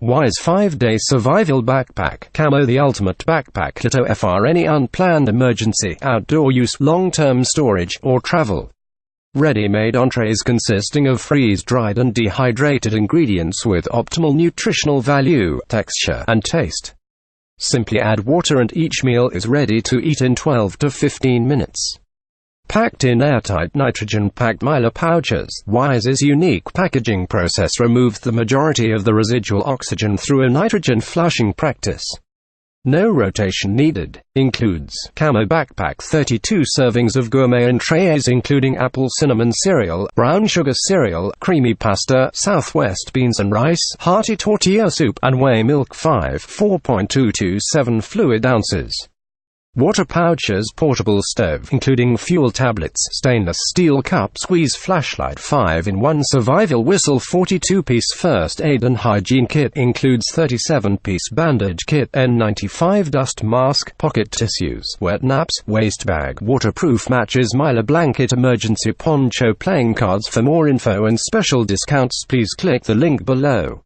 Why's 5-day survival backpack. Camo, the ultimate backpack kit for any unplanned emergency, outdoor use, long-term storage, or travel. Ready-made entrees consisting of freeze-dried and dehydrated ingredients with optimal nutritional value, texture, and taste. Simply add water and each meal is ready to eat in 12 to 15 minutes. Packed in airtight nitrogen-packed Mylar pouches, Why's unique packaging process removes the majority of the residual oxygen through a nitrogen flushing practice. No rotation needed. Includes Camo Backpack 32 servings of gourmet entrées including apple cinnamon cereal, brown sugar cereal, creamy pasta, southwest beans and rice, hearty tortilla soup, and whey milk 4.227 fluid ounces. Water pouches, portable stove including fuel tablets, stainless steel cup, squeeze flashlight, 5-in-1 survival whistle, 42-piece first aid and hygiene kit includes 37-piece bandage kit, N95 dust mask, pocket tissues, wet naps, waste bag, waterproof matches, Mylar blanket, emergency poncho. Playing cards. For more info and special discounts, please click the link below.